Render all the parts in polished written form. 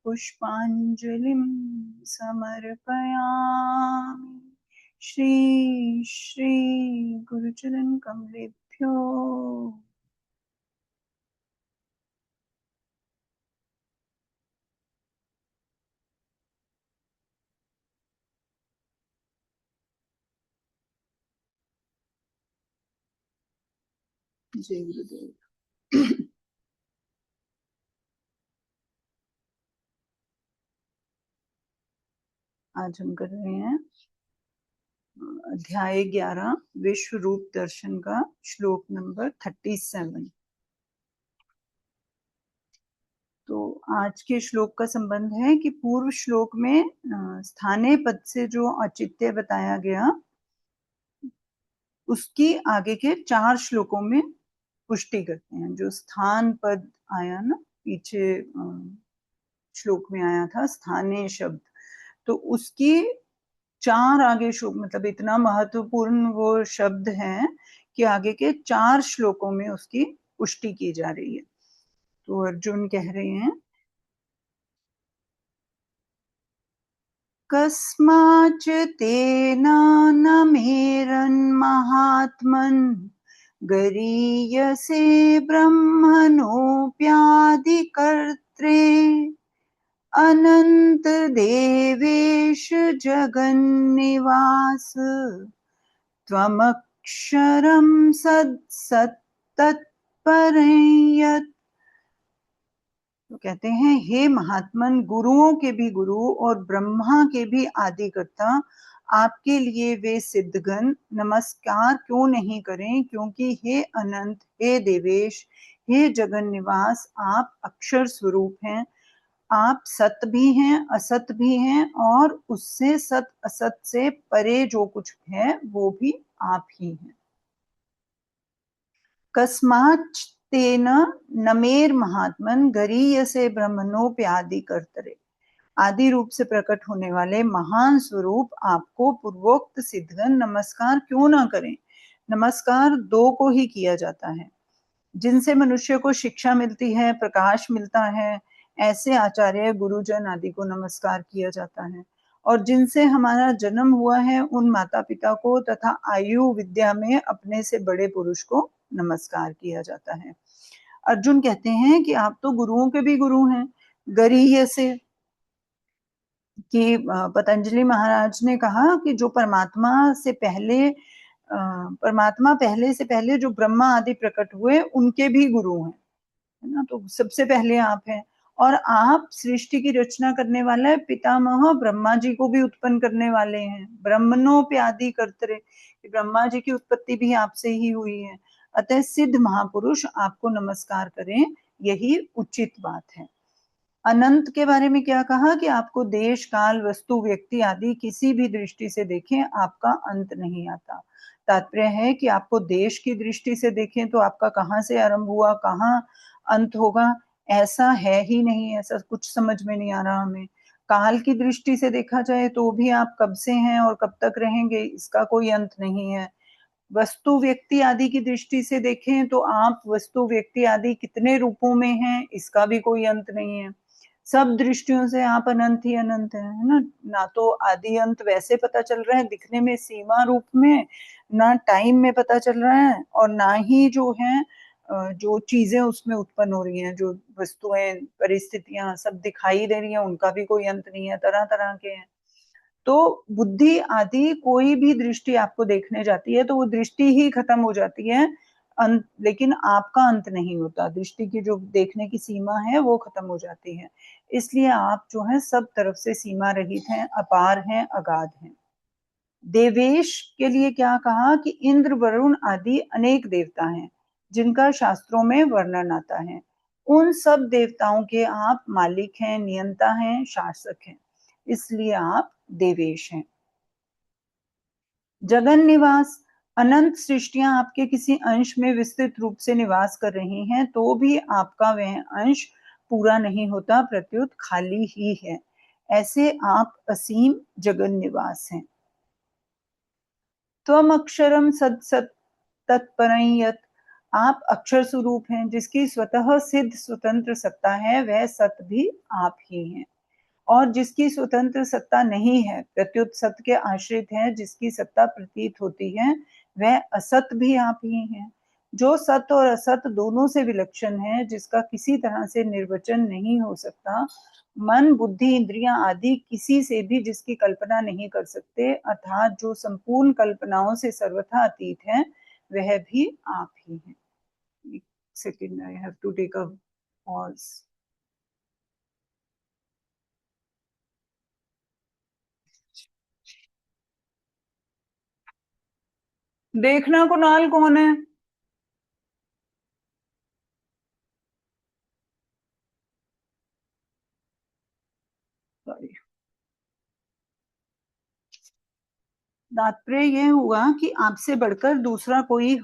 पुष्पांजलिं समर्पयामि। श्री श्री गुरुचरण कमलेभ्यो। जय गुरुदेव। आज हम कर रहे हैं अध्याय 11 विश्व रूप दर्शन का श्लोक नंबर 37। तो आज के श्लोक का संबंध है कि पूर्व श्लोक में स्थानीय पद से जो औचित्य बताया गया उसकी आगे के 4 श्लोकों में पुष्टि करते हैं। जो स्थान पद आया ना पीछे श्लोक में आया था स्थानीय शब्द, तो उसकी 4 आगे श्लोक मतलब इतना महत्वपूर्ण वो शब्द है कि आगे के 4 श्लोकों में उसकी पुष्टि की जा रही है। तो अर्जुन कह रहे हैं कस्माच्चित्तेन न मेरन्महात्मन् गरीयसे ब्रह्मणोऽप्यादिकर्त्रे अनंत देवेश जगन्निवास त्वमक्षरं सत्तत्परं यत्। तो कहते हैं हे महात्मन, गुरुओं के भी गुरु और ब्रह्मा के भी आदिकर्ता आपके लिए वे सिद्धगण नमस्कार क्यों नहीं करें, क्योंकि हे अनंत, हे देवेश, हे जगन निवास, आप अक्षर स्वरूप हैं। आप सत भी हैं, असत भी हैं, और उससे सत असत से परे जो कुछ है वो भी आप ही हैं। कस्मात् तेन नमेर महात्मन गरीयसे ब्रह्मणोऽप्यादि कर्तरे। आदि रूप से प्रकट होने वाले महान स्वरूप आपको पूर्वोक्त सिद्धगण नमस्कार क्यों ना करें। नमस्कार 2 को ही किया जाता है। जिनसे मनुष्य को शिक्षा मिलती है, प्रकाश मिलता है, ऐसे आचार्य गुरुजन आदि को नमस्कार किया जाता है। और जिनसे हमारा जन्म हुआ है उन माता पिता को तथा आयु विद्या में अपने से बड़े पुरुष को नमस्कार किया जाता है। अर्जुन कहते हैं कि आप तो गुरुओं के भी गुरु हैं। गरीय से कि पतंजलि महाराज ने कहा कि जो परमात्मा से पहले जो ब्रह्मा आदि प्रकट हुए उनके भी गुरु हैं, है ना। तो सबसे पहले आप हैं और आप सृष्टि की रचना करने वाले पितामह ब्रह्मा जी को भी उत्पन्न करने वाले हैं। ब्रह्मणोऽप्यादि कर्तरे, ब्रह्मा जी की उत्पत्ति भी आपसे ही हुई है। अतः सिद्ध महापुरुष आपको नमस्कार करें, यही उचित बात है। अनंत के बारे में क्या कहा कि आपको देश काल वस्तु व्यक्ति आदि किसी भी दृष्टि से देखें आपका अंत नहीं आता। तात्पर्य है कि आपको देश की दृष्टि से देखें तो आपका कहाँ से आरंभ हुआ, कहाँ अंत होगा, ऐसा है ही नहीं। ऐसा कुछ समझ में नहीं आ रहा हमें। काल की दृष्टि से देखा जाए तो भी आप कब से हैं और कब तक रहेंगे, इसका कोई अंत नहीं है। वस्तु व्यक्ति आदि की दृष्टि से देखें तो आप वस्तु व्यक्ति आदि कितने रूपों में हैं, इसका भी कोई अंत नहीं है। सब दृष्टियों से आप अनंत ही अनंत है ना। ना तो आदि अंत वैसे पता चल रहा है दिखने में सीमा रूप में, ना टाइम में पता चल रहा है, और ना ही जो है जो चीजें उसमें उत्पन्न हो रही हैं, जो वस्तुएं परिस्थितियां सब दिखाई दे रही हैं, उनका भी कोई अंत नहीं है, तरह तरह के हैं। तो बुद्धि आदि कोई भी दृष्टि आपको देखने जाती है तो वो दृष्टि ही खत्म हो जाती है, अंत, लेकिन आपका अंत नहीं होता। दृष्टि की जो देखने की सीमा है वो खत्म हो जाती है। इसलिए आप जो है सब तरफ से सीमा रहित हैं, अपार हैं, अगाध हैं। देवेश के लिए क्या कहा कि इंद्र वरुण आदि अनेक देवता हैं जिनका शास्त्रों में वर्णन आता है। उन सब देवताओं के आप मालिक हैं, नियंता हैं, शासक हैं, इसलिए आप देवेश हैं। जगन निवास, अनंत सृष्टियां आपके किसी अंश में विस्तृत रूप से निवास कर रही हैं तो भी आपका वह अंश पूरा नहीं होता, प्रत्युत खाली ही है। ऐसे आप असीम जगन निवास हैं। त्वम अक्षरम सद सत तत्परं यत्, आप अक्षर स्वरूप हैं जिसकी स्वतः सिद्ध स्वतंत्र सत्ता है, वह सत भी आप ही हैं। और जिसकी स्वतंत्र सत्ता नहीं है, प्रत्युत सत के आश्रित है, जिसकी सत्ता प्रतीत होती है, वह असत भी आप ही है। जो सत और असत दोनों से विलक्षण है, जिसका किसी तरह से निर्वचन नहीं हो सकता, मन, बुद्धि, इंद्रियां आदि किसी से भी जिसकी कल्पना नहीं कर सकते, अर्थात जो संपूर्ण कल्पनाओं से सर्वथा अतीत है, वह भी आप ही है। एक second, I have to take a pause. देखना कुणाल कौन है? सॉरी। तात्पर्य यह हुआ कि आपसे बढ़कर दूसरा कोई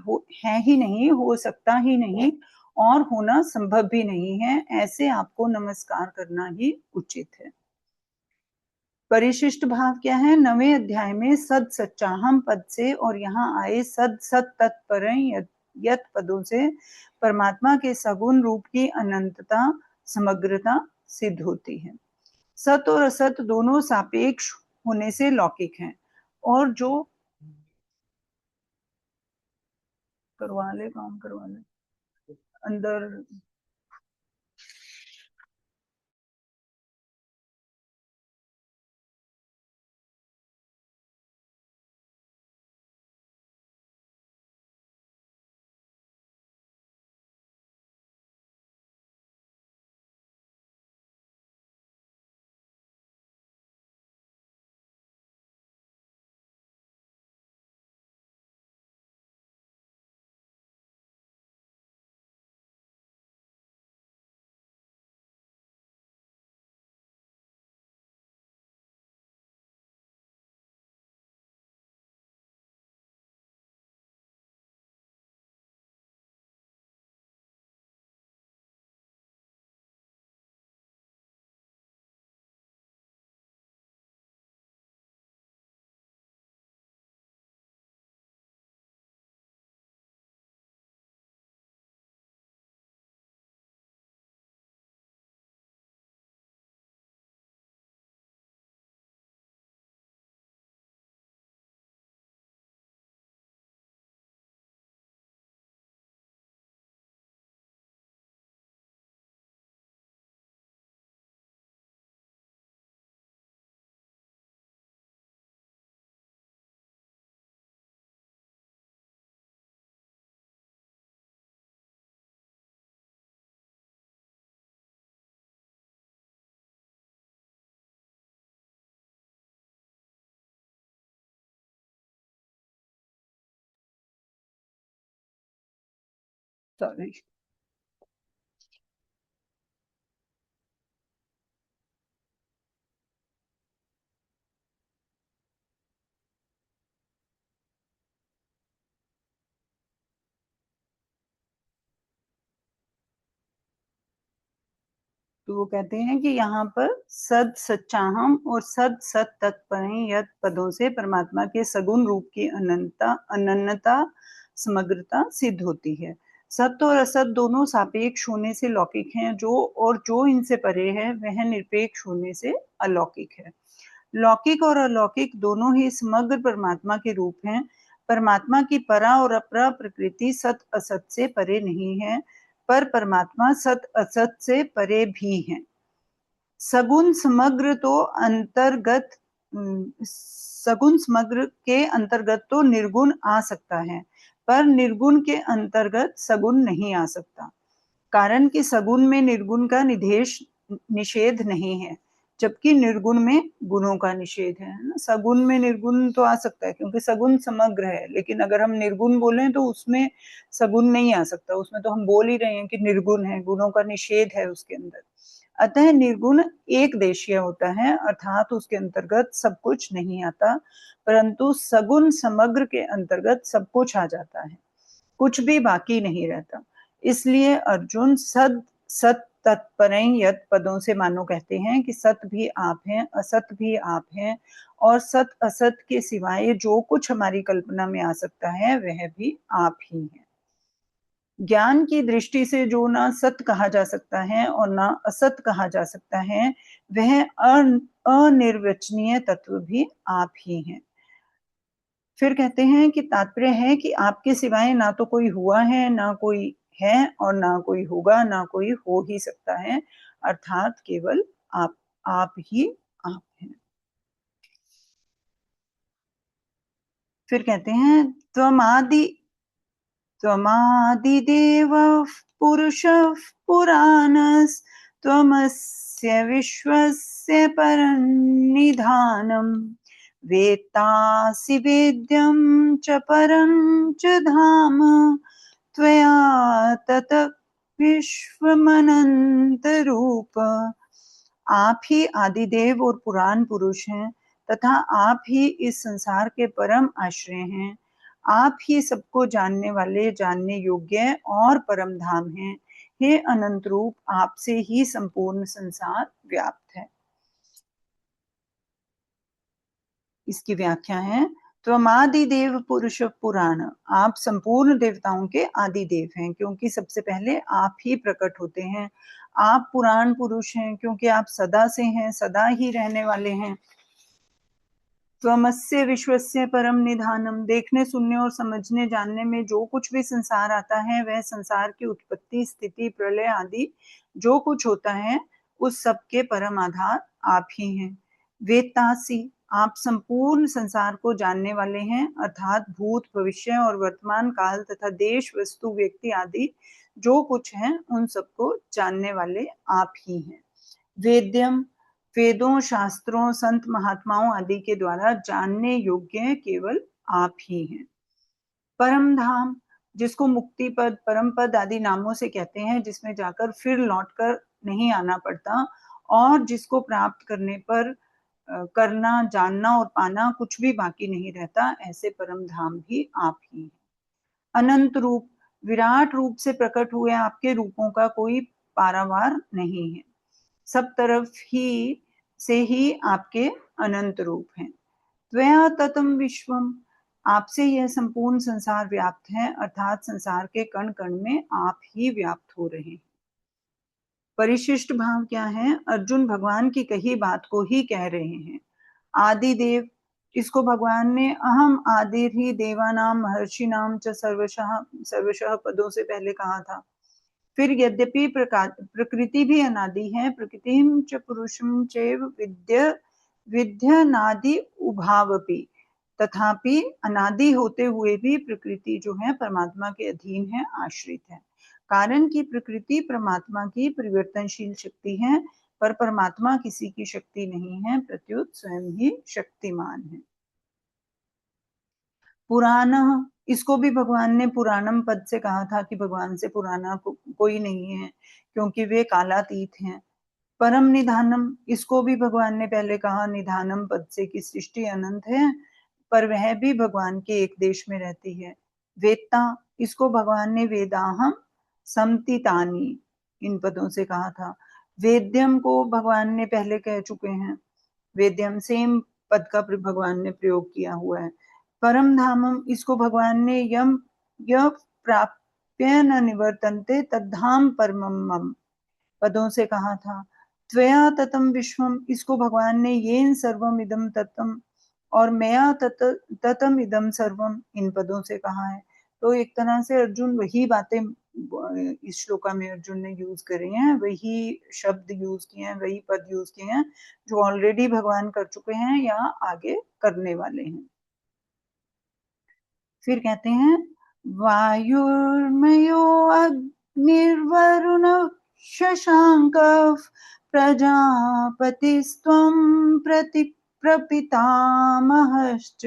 है ही नहीं, हो सकता ही नहीं और होना संभव भी नहीं है। ऐसे आपको नमस्कार करना ही उचित है। परिशिष्ट भाव क्या है? 9वें अध्याय में सद सच्चाहम पद से और यहाँ आए सद सत तत्पर यत पदों से परमात्मा के सगुण रूप की अनंतता, समग्रता सिद्ध होती है। सत और असत दोनों सापेक्ष होने से लौकिक हैं और जो करवा ले, काम करवा ले अंदर। सॉरी। तो वो कहते हैं कि यहाँ पर सद सच्चाहम और सद सत तत्परे यत पदों से परमात्मा के सगुण रूप की अनंतता, अनन्यता, समग्रता सिद्ध होती है। सत्य और असत दोनों सापेक्ष होने से लौकिक हैं, जो इनसे परे है वह निरपेक्ष होने से अलौकिक है। लौकिक और अलौकिक दोनों ही समग्र परमात्मा के रूप हैं। परमात्मा की परा और अपरा प्रकृति सत असत से परे नहीं है, पर परमात्मा सत असत से परे भी है। सगुण समग्र तो अंतर्गत सगुण समग्र के अंतर्गत तो निर्गुण आ सकता है, पर निर्गुण के अंतर्गत सगुण नहीं आ सकता। कारण कि सगुण में निर्गुण का निषेध नहीं है, जबकि निर्गुण में गुणों का निषेध है ना। सगुण में निर्गुण तो आ सकता है क्योंकि सगुण समग्र है, लेकिन अगर हम निर्गुण बोलें तो उसमें सगुण नहीं आ सकता। उसमें तो हम बोल ही रहे हैं कि निर्गुण है, गुणों का निषेध है उसके अंदर। अतः निर्गुण एक देशीय होता है, अर्थात उसके अंतर्गत सब कुछ नहीं आता, परंतु सगुण समग्र के अंतर्गत सब कुछ आ जाता है, कुछ भी बाकी नहीं रहता। इसलिए अर्जुन सद सत तत्परे यत पदों से मानो कहते हैं कि सत भी आप हैं, असत भी आप हैं, और सत असत के सिवाय जो कुछ हमारी कल्पना में आ सकता है वह भी आप ही हैं। ज्ञान की दृष्टि से जो ना सत कहा जा सकता है और ना असत कहा जा सकता है, वह अनिर्वचनीय तत्व भी आप ही हैं। फिर कहते हैं कि तात्पर्य है कि आपके सिवाय ना तो कोई हुआ है, ना कोई है, और ना कोई होगा, ना कोई हो ही सकता है, अर्थात केवल आप ही आप हैं। फिर कहते हैं त्वमादिदेवः पुरुषः पुराणस्त्वमस्य विश्वस्य परन्निधानम् वेत्तासि वेद्यं च परं च धाम त्वया ततः विश्वमनन्तरूप। आप ही आदिदेव और पुराण पुरुष हैं तथा आप ही इस संसार के परम आश्रय हैं। आप ही सबको जानने वाले, जानने योग्य और परम धाम हैं। हे अनंत रूप, आपसे ही संपूर्ण संसार व्याप्त है। इसकी व्याख्या है त्वमादि देव पुरुष पुराण। आप संपूर्ण देवताओं के आदि देव हैं क्योंकि सबसे पहले आप ही प्रकट होते हैं। आप पुराण पुरुष हैं क्योंकि आप सदा से हैं, सदा ही रहने वाले हैं। त्वमस्य विश्वस्य परम निधानम। देखने, सुनने और समझने जानने में जो कुछ भी संसार आता है वह संसार की उत्पत्ति, स्थिति, प्रलय आदि जो कुछ होता है उस सब के परम आधार आप ही हैं। वेत्तासी, आप संपूर्ण संसार को जानने वाले हैं अर्थात भूत, भविष्य और वर्तमान काल तथा देश, वस्तु, व्यक्ति आदि जो कुछ है उन सबको जानने वाले आप ही हैं। वेद्यम, वेदों, शास्त्रों, संत महात्माओं आदि के द्वारा जानने योग्य केवल आप ही हैं। परम धाम, जिसको मुक्ति पद, परम पद आदि नामों से कहते हैं, जिसमें जाकर फिर लौटकर नहीं आना पड़ता और जिसको प्राप्त करने पर करना, जानना और पाना कुछ भी बाकी नहीं रहता, ऐसे परम धाम भी आप ही हैं। अनंत रूप, विराट रूप से प्रकट हुए आपके रूपों का कोई पारावार नहीं है। सब तरफ ही से ही आपके अनंत रूप हैं। त्वया ततम विश्वम, आपसे यह संपूर्ण संसार व्याप्त है अर्थात संसार के कण कण में आप ही व्याप्त हो रहे हैं। परिशिष्ट भाव क्या है? अर्जुन भगवान की कही बात को ही कह रहे हैं। आदि देव, इसको भगवान ने अहम आदिर ही देवानाम महर्षिनाम च सर्वशः पदों से पहले कहा था। फिर यद्यपि प्रकृति भी अनादि है, प्रकृतिम च पुरुषम चैव विद्यनादि उभावपि, तथापि अनादि होते हुए भी प्रकृति जो है परमात्मा के अधीन है, आश्रित है। कारण कि प्रकृति परमात्मा की परिवर्तनशील शक्ति है, पर परमात्मा किसी की शक्ति नहीं है, प्रत्युत स्वयं ही शक्तिमान है। पुराण, इसको भी भगवान ने पुराणम पद से कहा था कि भगवान से पुराना कोई नहीं है क्योंकि वे कालातीत हैं। परम निधानम, इसको भी भगवान ने पहले कहा निधानम पद से कि सृष्टि अनंत है पर वह भी भगवान के एक देश में रहती है। वेत्ता, इसको भगवान ने वेदाहम समतितानी इन पदों से कहा था। वेद्यम को भगवान ने पहले कह चुके हैं। वेद्यम सेम पद का भगवान ने प्रयोग किया हुआ है। परम धामम, इसको भगवान ने यम य प्राप्य न निवर्तन्ते तद्धाम परमम पदों से कहा था। त्वया ततम विश्वम, इसको भगवान ने येन सर्वम इदम ततम और मया ततम इदम सर्वम इन पदों से कहा है। तो एक तरह से अर्जुन वही बातें इस श्लोका में अर्जुन ने यूज करे हैं, वही शब्द यूज किए हैं, वही पद यूज किए हैं जो ऑलरेडी भगवान कर चुके हैं या आगे करने वाले हैं। फिर कहते हैं वायुर्मयो अग्निर्वरुण शशांकः प्रजापतिस्त्वं प्रपितामहश्च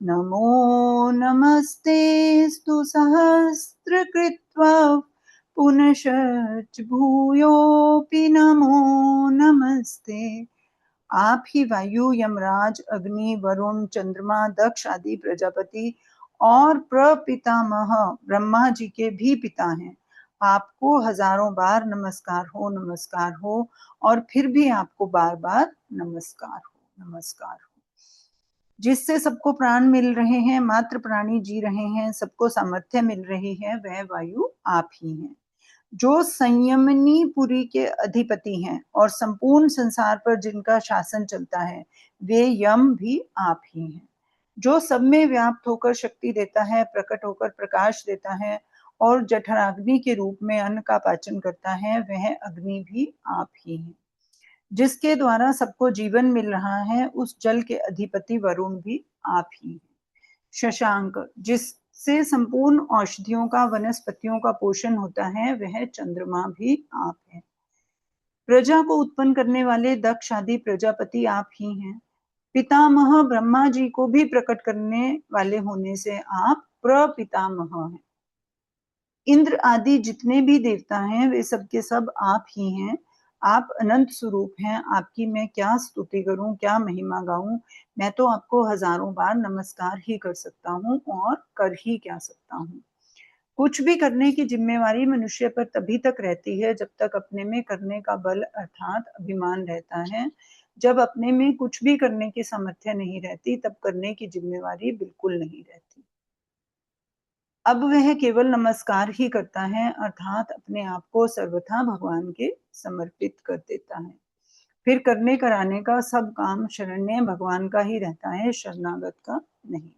नमो नमस्तेस्तु सहस्रकृत्वः पुनश्च भूयोऽपि नमो नमस्ते। आप ही वायु, यमराज, अग्नि, वरुण, चंद्रमा, दक्ष आदि प्रजापति और प्रपितामह ब्रह्मा जी के भी पिता हैं। आपको हजारों बार नमस्कार हो, नमस्कार हो और फिर भी आपको बार बार नमस्कार हो, नमस्कार हो। जिससे सबको प्राण मिल रहे हैं, मात्र प्राणी जी रहे हैं, सबको सामर्थ्य मिल रही है, वह वायु आप ही हैं। जो संयमनी पुरी के अधिपति हैं और संपूर्ण संसार पर जिनका शासन चलता है, वे यम भी आप ही हैं। जो सब में व्याप्त होकर शक्ति देता है, प्रकट होकर प्रकाश देता है और जठराग्नि के रूप में अन्न का पाचन करता है, वह अग्नि भी आप ही हैं। जिसके द्वारा सबको जीवन मिल रहा है, उस जल के अधिपति वरुण भी आप ही हैं। शशांक, जिससे संपूर्ण औषधियों का, वनस्पतियों का पोषण होता है, वह चंद्रमा भी आप है। प्रजा को उत्पन्न करने वाले दक्ष आदि प्रजापति आप ही हैं। पितामह ब्रह्मा जी को भी प्रकट करने वाले होने से आप प्रपितामह हैं। इंद्र आदि जितने भी देवता हैं, वे सब के सब आप ही हैं। आप अनंत स्वरूप हैं। आपकी मैं क्या स्तुति करूं, क्या महिमा गाऊं। मैं तो आपको हजारों बार नमस्कार ही कर सकता हूं और कर ही क्या सकता हूं। कुछ भी करने की जिम्मेवारी मनुष्य पर तभी तक रहती है जब तक अपने में करने का बल अर्थात अभिमान रहता है। जब अपने में कुछ भी करने की सामर्थ्य नहीं रहती, तब करने की जिम्मेवारी बिल्कुल नहीं रहती। अब वह केवल नमस्कार ही करता है, अर्थात अपने आप को सर्वथा भगवान के समर्पित कर देता है। फिर करने कराने का सब काम शरण्य भगवान का ही रहता है, शरणागत का नहीं।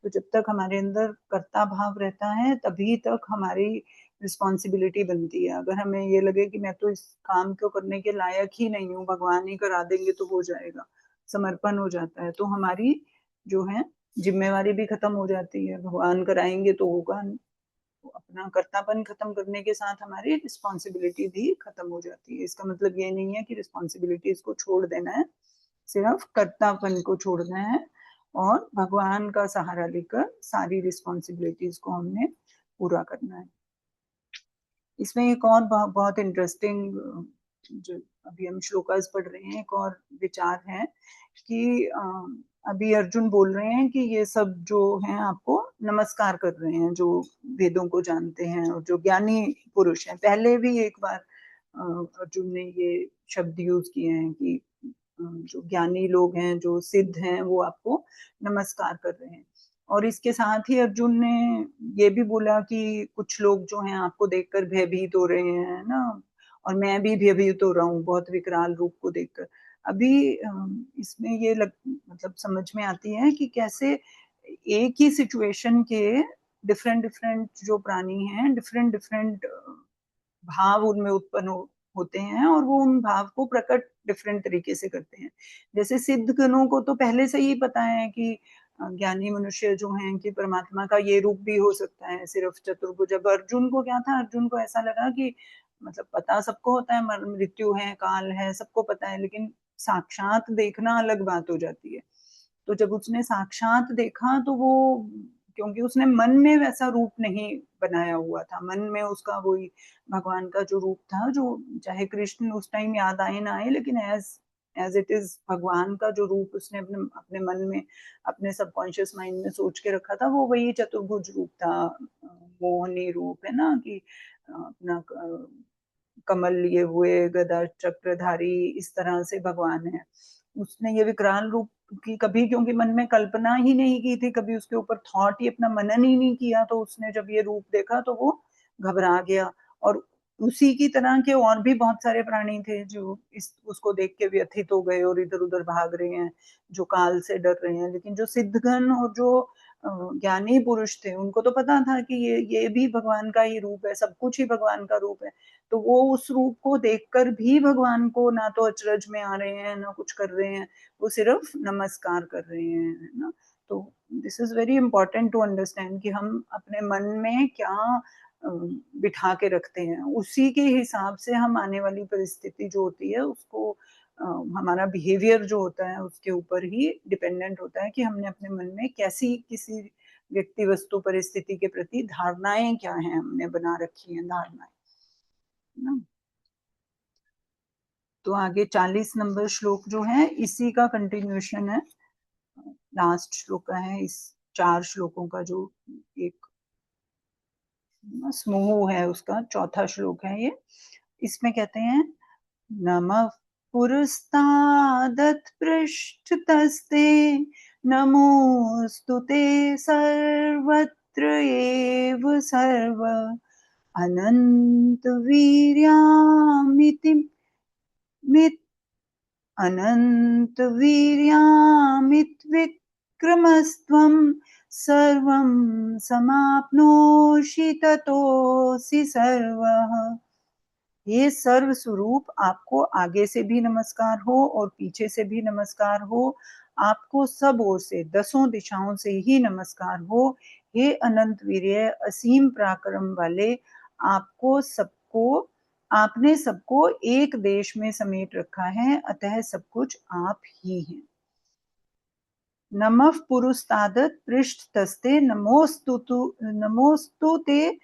तो जब तक हमारे अंदर कर्ता भाव रहता है, तभी तक हमारी रिस्पॉन्सिबिलिटी बनती है। अगर हमें ये लगे कि मैं तो इस काम को करने के लायक ही नहीं हूँ, भगवान ही करा देंगे तो हो जाएगा, समर्पण हो जाता है, तो हमारी जो है जिम्मेवारी भी खत्म हो जाती है। भगवान कराएंगे तो होगा, तो अपना कर्तापन खत्म करने के साथ हमारी रिस्पॉन्सिबिलिटी भी खत्म हो जाती है। इसका मतलब ये नहीं है कि रिस्पॉन्सिबिलिटीज को छोड़ देना है, सिर्फ कर्तापन को छोड़ना है और भगवान का सहारा लेकर सारी रिस्पॉन्सिबिलिटीज को हमने पूरा करना है। इसमें एक और बहुत इंटरेस्टिंग, जो अभी हम श्लोकास पढ़ रहे हैं, एक और विचार है कि अभी अर्जुन बोल रहे हैं कि ये सब जो हैं आपको नमस्कार कर रहे हैं, जो वेदों को जानते हैं और जो ज्ञानी पुरुष हैं। पहले भी एक बार अर्जुन ने ये शब्द यूज किए हैं कि जो ज्ञानी लोग हैं, जो सिद्ध हैं, वो आपको नमस्कार कर रहे हैं। और इसके साथ ही अर्जुन ने ये भी बोला कि कुछ लोग जो हैं आपको देखकर भयभीत हो रहे हैं ना, और मैं भी भयभीत हो रहा हूँ बहुत विकराल रूप को देखकर। अभी इसमें ये मतलब समझ में आती है कि कैसे एक ही सिचुएशन के डिफरेंट डिफरेंट जो प्राणी हैं, डिफरेंट डिफरेंट भाव उनमें उत्पन्न होते हैं और वो उन भाव को प्रकट डिफरेंट तरीके से करते हैं। जैसे सिद्ध जनों को तो पहले से ही पता है कि ज्ञानी मनुष्य जो हैं कि परमात्मा का ये रूप भी हो सकता है, सिर्फ चतुर्भुज। अब अर्जुन को क्या था, अर्जुन को ऐसा लगा कि मतलब पता सबको होता है, मरण मृत्यु है, काल है, सबको पता है, लेकिन साक्षात देखना अलग बात हो जाती है। तो जब उसने साक्षात देखा तो वो, क्योंकि उसने मन में वैसा रूप नहीं बनाया हुआ था, मन में उसका वही भगवान का जो रूप था, जो चाहे कृष्ण उस टाइम याद आए ना आए, लेकिन एज एज इट इज भगवान का जो रूप उसने अपने अपने मन में, अपने सबकॉन्शियस माइंड में सोच के रखा था, वो वही चतुर्भुज रूप था, मोहनी रूप है ना, कि अपना कमल लिए हुए, गदा चक्रधारी, इस तरह से भगवान है। उसने ये विकराल रूप की कभी, क्योंकि मन में कल्पना ही नहीं की थी, कभी उसके ऊपर थॉट ही, अपना मनन ही नहीं किया, तो उसने जब ये रूप देखा तो वो घबरा गया। और उसी की तरह के और भी बहुत सारे प्राणी थे जो इस उसको देख के व्यथित हो गए और इधर उधर भाग रहे हैं, जो काल से डर रहे हैं। लेकिन जो सिद्धगण और जो ज्ञानी पुरुष थे, उनको तो पता था कि ये भी भगवान का ही रूप है, सब कुछ ही भगवान का रूप है। तो वो उस रूप को देखकर भी भगवान को ना तो अचरज में आ रहे हैं, ना कुछ कर रहे हैं, वो सिर्फ नमस्कार कर रहे हैं, है ना। तो this is very important to understand कि हम अपने मन में क्या बिठा के रखते हैं, उसी के हिसाब से हम आने वाली परिस्थिति जो होती है उसको, हमारा बिहेवियर जो होता है उसके ऊपर ही डिपेंडेंट होता है कि हमने अपने मन में कैसी किसी व्यक्ति, वस्तु, परिस्थिति के प्रति धारणाएं क्या हैं, हमने बना रखी हैं धारणाएं ना। तो आगे 40 नंबर श्लोक जो है इसी का कंटिन्यूएशन है, लास्ट श्लोक का है, इस 4 श्लोकों का जो एक समूह है उसका चौथा श्लोक है ये। इसमें कहते हैं, नमः पुरस्तादत् पृष्ठतस्ते, नमोस्तुते सर्वत्र एव सर्व, अनंत वीर्यामिति मित अनंत वीर्यामित्विक्रमस्त्वं सर्वं समाप्नोषि ततोऽसि सर्वः। ये सर्व स्वरूप आपको आगे से भी नमस्कार हो और पीछे से भी नमस्कार हो, आपको सब ओर से दसों दिशाओं से ही नमस्कार हो। हे अनंत वीर्य असीम पराक्रम वाले, आपने सबको एक देश में समेट रखा है, अतः सब कुछ आप ही हैं। नमः पुरुस्तादत पृष्ठतस्ते नमोस्तु ते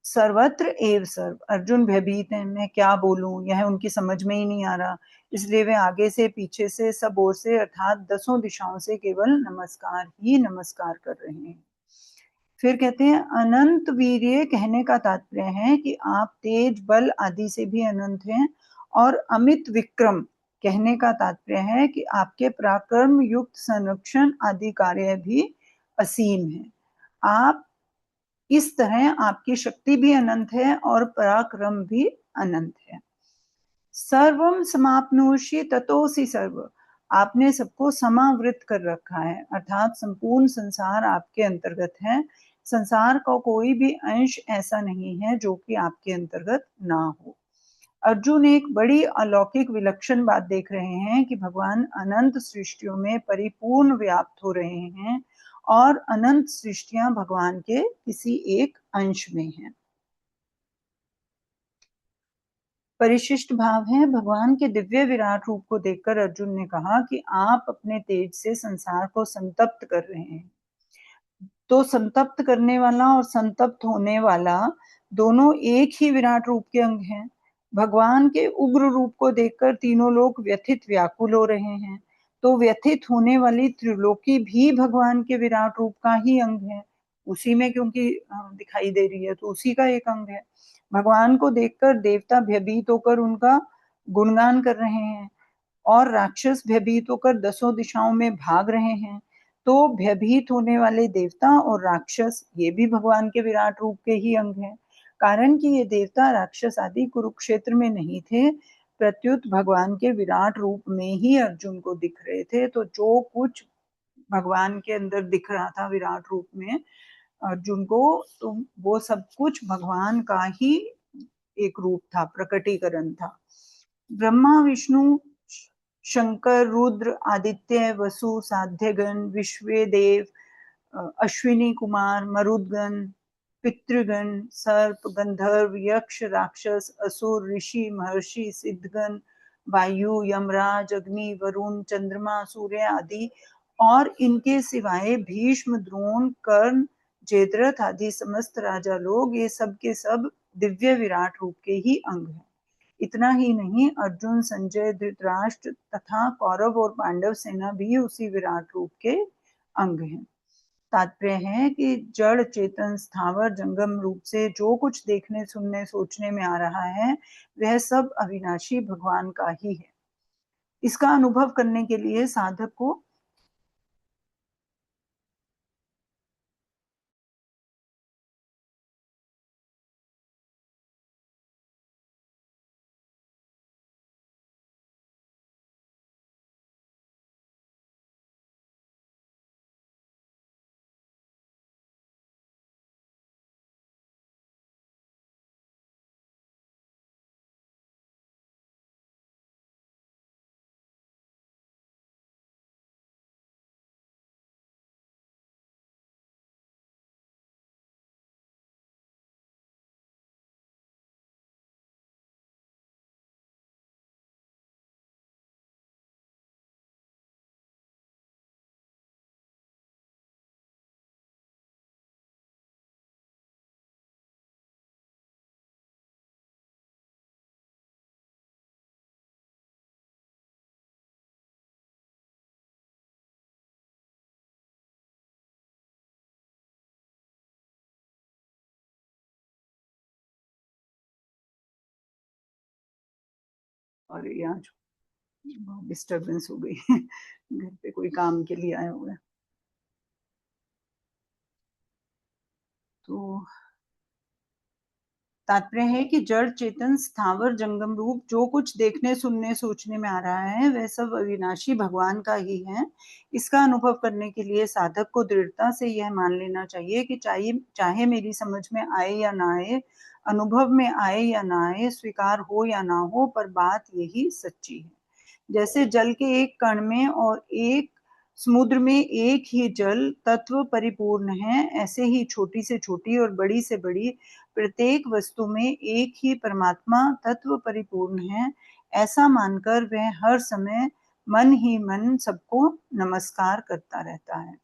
सर्वत्र एव सर्व। अर्जुन भयभीत हैं, मैं क्या बोलूं, यह उनकी समझ में ही नहीं आ रहा, इसलिए वे आगे से पीछे से सब ओर से अर्थात दसों दिशाओं से केवल नमस्कार ही नमस्कार कर रहे हैं। फिर कहते हैं अनंत वीर्य कहने का तात्पर्य है कि आप तेज बल आदि से भी अनंत हैं, और अमित विक्रम कहने का तात्पर्य है कि आपके पराक्रम युक्त संरक्षण आदि कार्य भी असीम है। आप इस तरह आपकी शक्ति भी अनंत है और पराक्रम भी अनंत है। सर्वम समाप्नोषि ततोऽसि सर्व, आपने सबको समावृत कर रखा है, अर्थात संपूर्ण संसार आपके अंतर्गत है। संसार का कोई भी अंश ऐसा नहीं है जो कि आपके अंतर्गत ना हो। अर्जुन एक बड़ी अलौकिक विलक्षण बात देख रहे हैं कि भगवान अनंत सृष्टियों में परिपूर्ण व्याप्त हो रहे हैं और अनंत सृष्टियां भगवान के किसी एक अंश में हैं। परिशिष्ट भाव है, भगवान के दिव्य विराट रूप को देखकर अर्जुन ने कहा कि आप अपने तेज से संसार को संतप्त कर रहे हैं। तो संतप्त करने वाला और संतप्त होने वाला दोनों एक ही विराट रूप के अंग हैं। भगवान के उग्र रूप को देखकर तीनों लोग व्यथित व्याकुल हो रहे हैं, तो व्यथित होने वाली त्रिलोकी भी भगवान के विराट रूप का ही अंग है, उसी में क्योंकि दिखाई दे रही है तो उसी का एक अंग है। भगवान को देखकर देवता भयभीत होकर उनका गुणगान कर रहे हैं और राक्षस भयभीत होकर दसों दिशाओं में भाग रहे हैं। तो भयभीत होने वाले देवता और राक्षस ये भी भगवान के विराट रूप के ही अंग हैं। कारण कि ये देवता राक्षस आदि कुरुक्षेत्र में नहीं थे, प्रत्युत भगवान के विराट रूप में ही अर्जुन को दिख रहे थे। तो जो कुछ भगवान के अंदर दिख रहा था विराट रूप में अर्जुन को, तो वो सब कुछ भगवान का ही एक रूप था, प्रकटीकरण था। ब्रह्मा विष्णु शंकर रुद्र आदित्य वसु साध्यगण विश्वे देव अश्विनी कुमार मरुदगण पितृगण सर्प गंधर्व यक्ष राक्षस असुर ऋषि महर्षि सिद्धगण वायु यमराज अग्नि वरुण चंद्रमा सूर्य आदि और इनके सिवाय भीष्म द्रोण कर्ण जयद्रथ आदि समस्त राजा लोग, ये सब के सब दिव्य विराट रूप के ही अंग हैं। इतना ही नहीं, अर्जुन संजय धृतराष्ट्र तथा कौरव और पांडव सेना भी उसी विराट रूप के अंग हैं। तात्पर्य है कि जड़ चेतन स्थावर जंगम रूप से जो कुछ देखने सुनने सोचने में आ रहा है वह सब अविनाशी भगवान का ही है। इसका अनुभव करने के लिए साधक को और यहाँ डिस्टरबेंस हो गई घर पे कोई काम के लिए आया हुआ है। तो तात्पर्य है कि जड़ चेतन स्थावर जंगम रूप जो कुछ देखने सुनने सोचने में आ रहा है वह सब अविनाशी भगवान का ही है। इसका अनुभव करने के लिए साधक को दृढ़ता से यह मान लेना चाहिए कि चाहे चाहे मेरी समझ में आए या ना आए, अनुभव में आए या ना आए, स्वीकार हो या ना हो, पर बात यही सच्ची है। जैसे जल के एक कण में और एक समुद्र में एक ही जल तत्व परिपूर्ण है, ऐसे ही छोटी से छोटी और बड़ी से बड़ी प्रत्येक वस्तु में एक ही परमात्मा तत्व परिपूर्ण है। ऐसा मानकर वह हर समय मन ही मन सबको नमस्कार करता रहता है।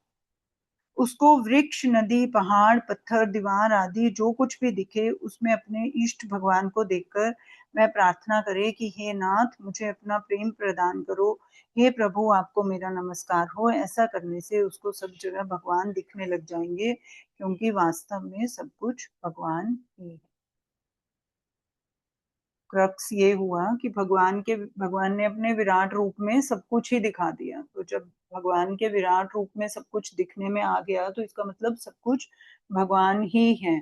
उसको वृक्ष, नदी, पहाड़, पत्थर, दीवार आदि जो कुछ भी दिखे उसमें अपने इष्ट भगवान को देखकर वह प्रार्थना करे कि हे नाथ, मुझे अपना प्रेम प्रदान करो, हे प्रभु, आपको मेरा नमस्कार हो। ऐसा करने से उसको सब जगह भगवान दिखने लग जाएंगे, क्योंकि वास्तव में सब कुछ भगवान ही है। क्रक्स ये हुआ कि भगवान ने अपने विराट रूप में सब कुछ ही दिखा दिया। तो जब भगवान के विराट रूप में सब कुछ दिखने में आ गया तो इसका मतलब सब कुछ भगवान ही है,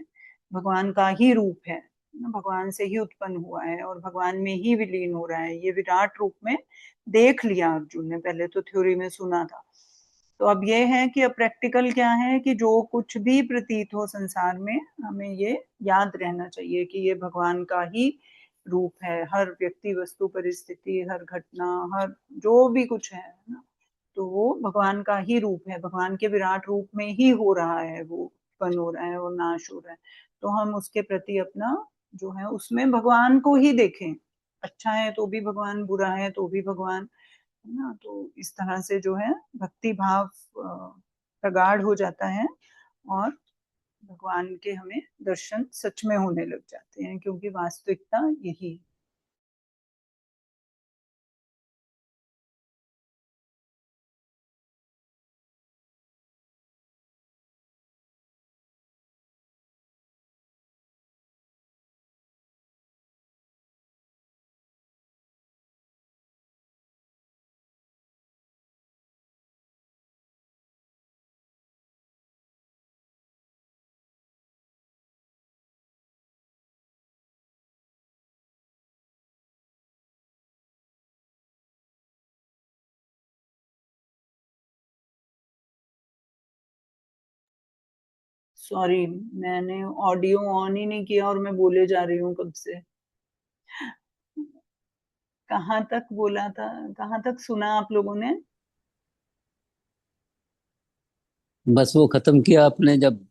भगवान का ही रूप है, भगवान से ही उत्पन्न हुआ है और भगवान में ही विलीन हो रहा है। ये विराट रूप में देख लिया अर्जुन ने, पहले तो थ्योरी में सुना था। तो अब ये है कि अब प्रैक्टिकल क्या है कि जो कुछ भी प्रतीत हो संसार में, हमें ये याद रहना चाहिए कि ये भगवान का ही रूप है। हर व्यक्ति, वस्तु, परिस्थिति, हर घटना, हर जो भी कुछ है ना, तो वो भगवान का ही रूप है, भगवान के विराट रूप में ही हो रहा है, वो उत्पन्न हो रहा है और नाश हो रहा है। तो हम उसके प्रति अपना जो है उसमें भगवान को ही देखें। अच्छा है तो भी भगवान, बुरा है तो भी भगवान, है ना। तो इस तरह से जो है भक्ति भाव प्रगाढ़ हो जाता है और भगवान के हमें दर्शन सच में होने लग जाते हैं, क्योंकि वास्तविकता यही है। सॉरी, मैंने ऑडियो ऑन ही नहीं किया और मैं बोले जा रही हूँ कब से। कहाँ तक बोला था, कहाँ तक सुना आप लोगों ने? बस वो खत्म किया आपने, जब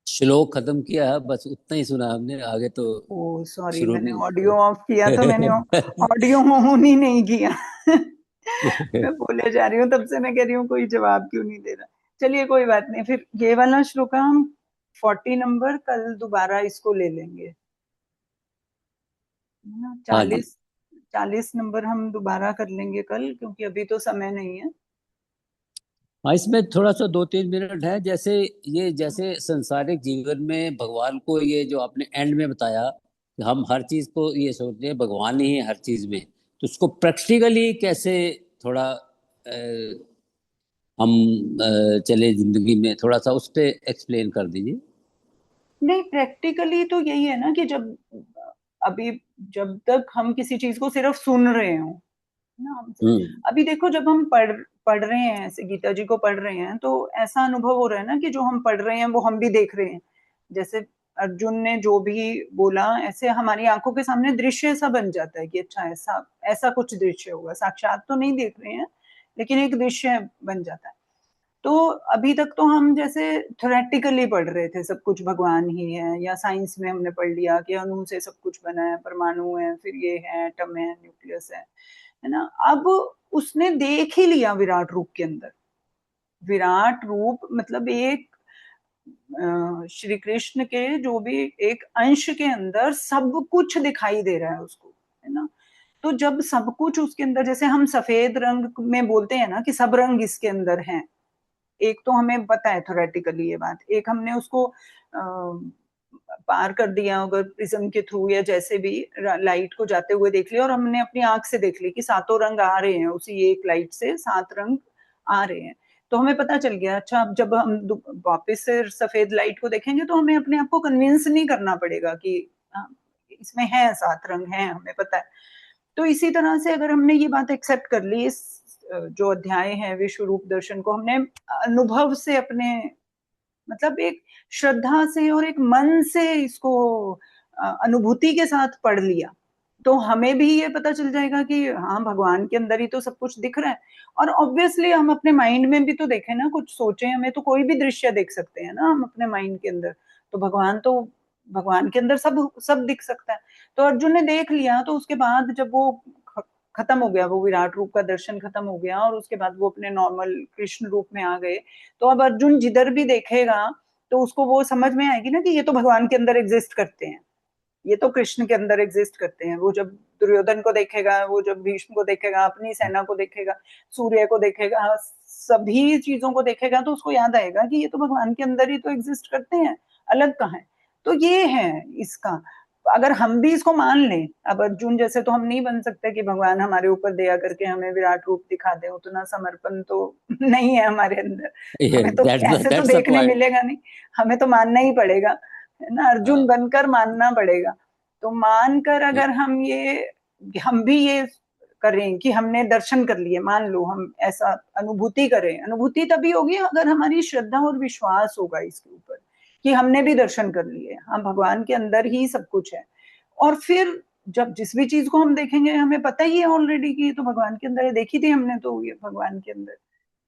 श्लोक खत्म किया बस उतना ही सुना हमने, आगे तो ओ सॉरी, शुरू मैंने नहीं। ऑडियो ऑफ किया तो मैंने ऑडियो ऑन ही नहीं किया। मैं बोले जा रही हूँ तब से, मैं कह रही हूँ कोई जवाब क्यों नहीं दे रहा। चलिए कोई बात नहीं, फिर ये वाला श्लोक हम 40 नंबर कल दोबारा इसको ले लेंगे, है ना। हाँ जी। 40 नंबर हम दोबारा कर लेंगे कल, क्योंकि अभी तो समय नहीं है। हाँ, इसमें थोड़ा सा 2-3 मिनट है। जैसे ये, जैसे संसारिक जीवन में भगवान को, ये जो आपने एंड में बताया कि हम हर चीज को ये सोचते हैं भगवान ही है हर चीज में, तो उसको प्रैक्टिकली कैसे थोड़ा हम चले जिंदगी में, थोड़ा सा उस पे एक्सप्लेन कर दीजिए। नहीं, प्रैक्टिकली तो यही है ना कि जब अभी जब तक हम किसी चीज को सिर्फ सुन रहे हो ना, हम्म। अभी देखो जब हम पढ़ रहे हैं, ऐसे गीता जी को पढ़ रहे हैं, तो ऐसा अनुभव हो रहा है ना कि जो हम पढ़ रहे हैं वो हम भी देख रहे हैं। जैसे अर्जुन ने जो भी बोला, ऐसे हमारी आंखों के सामने दृश्य ऐसा बन जाता है कि अच्छा ऐसा ऐसा कुछ दृश्य होगा, साक्षात तो नहीं देख रहे हैं लेकिन एक दृश्य बन जाता है। तो अभी तक तो हम जैसे थ्योरेटिकली पढ़ रहे थे सब कुछ भगवान ही है, या साइंस में हमने पढ़ लिया कि अणु से सब कुछ बना है, परमाणु है, फिर ये है, एटम है, न्यूक्लियस है ना। अब उसने देख ही लिया विराट रूप के अंदर। विराट रूप मतलब एक श्री कृष्ण के जो भी एक अंश के अंदर सब कुछ दिखाई दे रहा है उसको, है ना। तो जब सब कुछ उसके अंदर, जैसे हम सफेद रंग में बोलते हैं ना कि सब रंग इसके अंदर हैं, एक तो हमें पता है थोरेटिकली ये बात, एक हमने उसको पार कर दिया अगर प्रिज्म के थ्रू या जैसे भी लाइट को जाते हुए देख लिया और हमने अपनी आंख से देख ली कि सातों रंग आ रहे हैं उसी एक लाइट से, 7 रंग आ रहे हैं, तो हमें पता चल गया। अच्छा, अब जब हम वापस से सफेद लाइट को देखेंगे तो हमें अपने आप को कन्विंस नहीं करना पड़ेगा कि इसमें है 7 रंग हैं, हमें पता है। तो इसी तरह से अगर हमने ये बात एक्सेप्ट कर ली, इस जो अध्याय है विश्व रूप दर्शन को हमने अनुभव से अपने मतलब एक श्रद्धा से और एक मन से इसको अनुभूति के साथ पढ़ लिया, तो हमें भी ये पता चल जाएगा कि हाँ, भगवान के अंदर ही तो सब कुछ दिख रहा है। और ऑब्वियसली हम अपने माइंड में भी तो देखें ना, कुछ सोचें, हमें तो कोई भी दृश्य देख सकते हैं ना हम अपने माइंड के अंदर, तो भगवान के अंदर सब सब दिख सकता है। तो अर्जुन ने देख लिया, तो उसके बाद जब वो खत्म हो गया, वो विराट रूप का दर्शन खत्म हो गया और उसके बाद वो अपने नॉर्मल कृष्ण रूप में आ गए, तो अब अर्जुन जिधर भी देखेगा तो उसको वो समझ में आएगी ना कि ये तो भगवान के अंदर एग्जिस्ट करते हैं, ये तो कृष्ण के अंदर एग्जिस्ट करते हैं। वो जब दुर्योधन को देखेगा, वो जब भीष्म को देखेगा, अपनी सेना को देखेगा, सूर्य को देखेगा, सभी चीजों को देखेगा, तो उसको याद आएगा कि ये तो भगवान के अंदर ही तो एग्जिस्ट करते हैं, अलग कहाँ है। तो ये है इसका, अगर हम भी इसको मान लें, अब अर्जुन जैसे तो हम नहीं बन सकते कि भगवान हमारे ऊपर दया करके हमें विराट रूप दिखा दे, उतना समर्पण तो नहीं है हमारे अंदर, हमें तो ऐसे तो दैट्स द देखने पॉइंट। मिलेगा नहीं, हमें तो मानना ही पड़ेगा, है ना, अर्जुन बनकर मानना पड़ेगा। तो मानकर अगर हम भी ये करें कि हमने दर्शन कर लिए, मान लो हम ऐसा अनुभूति करें, अनुभूति तभी होगी अगर हमारी श्रद्धा और विश्वास होगा इसके ऊपर कि हमने भी दर्शन कर लिए, हाँ भगवान के अंदर ही सब कुछ है। और फिर जब जिस भी चीज को हम देखेंगे, हमें पता ही है ऑलरेडी कि ये तो भगवान के अंदर है, देखी थी हमने तो ये भगवान के अंदर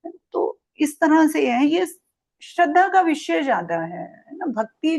है। तो इस तरह से है, ये श्रद्धा का विषय ज्यादा है ना, भक्ति